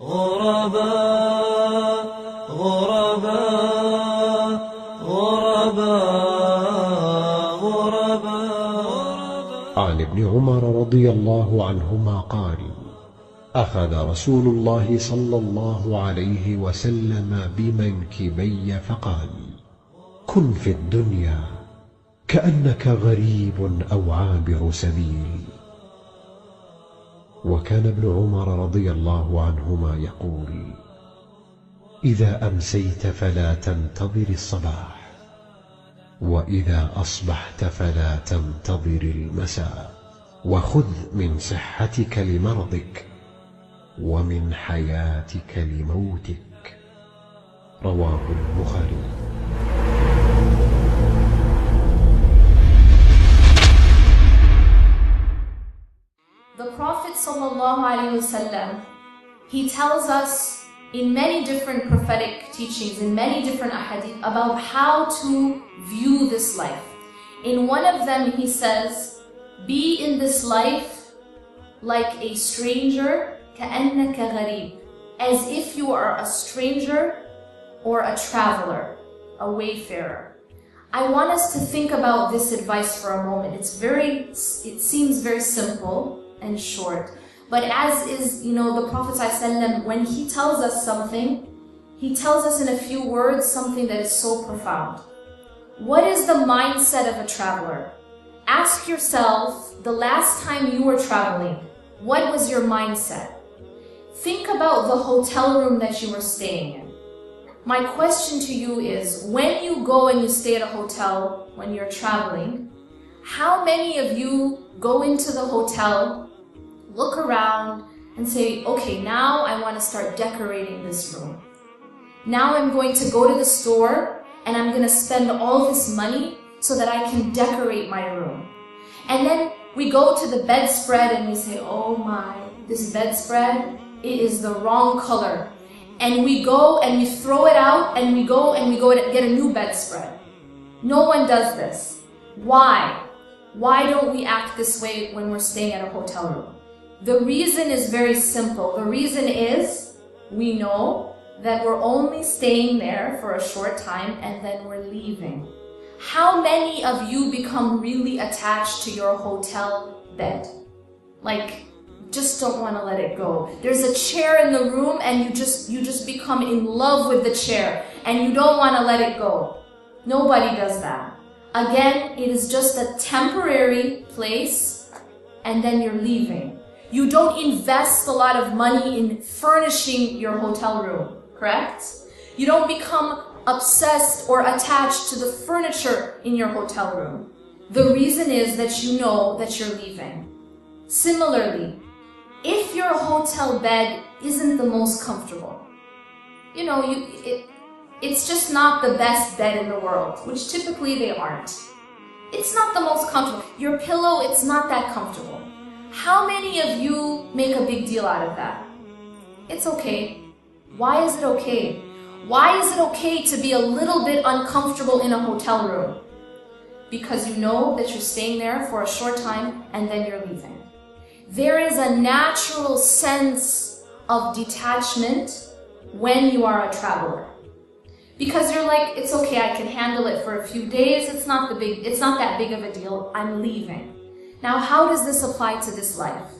غرباء غرباء غرباء غرباء. عن ابن عمر رضي الله عنهما قال: أخذ رسول الله صلى الله عليه وسلم بمنكبي فقال: كن في الدنيا كأنك غريب أو عابر سبيل. وكان ابن عمر رضي الله عنهما يقول: إذا أمسيت فلا تنتظر الصباح، وإذا أصبحت فلا تنتظر المساء، وخذ من صحتك لمرضك ومن حياتك لموتك. رواه البخاري. The Prophet ﷺ, he tells us in many different prophetic teachings, in many different ahadith, about how to view this life. In one of them he says, be in this life like a stranger, كَأَنَّكَ غَرِيب, as if you are a stranger or a traveler, a wayfarer. I want us to think about this advice for a moment. It seems very simple and short, but as is, the Prophet ﷺ, when he tells us something, he tells us in a few words something that is so profound. What is the mindset of a traveler? Ask yourself, the last time you were traveling, what was your mindset? Think about the hotel room that you were staying in. My question to you is, when you go and you stay at a hotel when you're traveling, how many of you go into the hotel, look around and say, okay, now I want to start decorating this room. Now I'm going to go to the store and I'm going to spend all this money so that I can decorate my room. And then we go to the bedspread and we say, oh my, this bedspread, it is the wrong color. And we go and we throw it out and we go to get a new bedspread. No one does this. Why? Why don't we act this way when we're staying at a hotel room? The reason is very simple. The reason is we know that we're only staying there for a short time and then we're leaving. How many of you become really attached to your hotel bed? Like, just don't want to let it go. There's a chair in the room and you just become in love with the chair and you don't want to let it go. Nobody does that. Again, it is just a temporary place and then you're leaving. You don't invest a lot of money in furnishing your hotel room, correct? You don't become obsessed or attached to the furniture in your hotel room. The reason is that you know that you're leaving. Similarly, if your hotel bed isn't the most comfortable, it's just not the best bed in the world, which typically they aren't. It's not the most comfortable. Your pillow, it's not that comfortable. How many of you make a big deal out of that? It's okay. Why is it okay? Why is it okay to be a little bit uncomfortable in a hotel room? Because you know that you're staying there for a short time and then you're leaving. There is a natural sense of detachment when you are a traveler. Because you're like, it's okay, I can handle it for a few days, it's not that big of a deal, I'm leaving. Now, how does this apply to this life?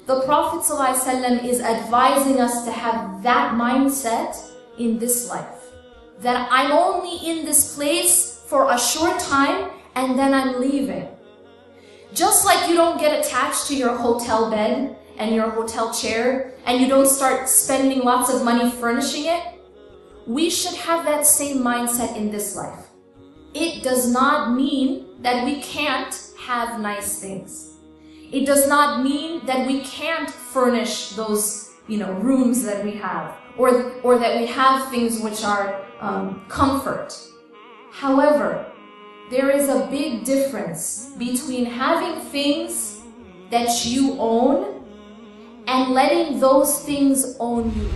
The Prophet ﷺ is advising us to have that mindset in this life. That I'm only in this place for a short time and then I'm leaving. Just like you don't get attached to your hotel bed and your hotel chair and you don't start spending lots of money furnishing it, we should have that same mindset in this life. It does not mean that we can't have nice things. It does not mean that we can't furnish those, rooms that we have, or that we have things which are comfort. However, there is a big difference between having things that you own and letting those things own you.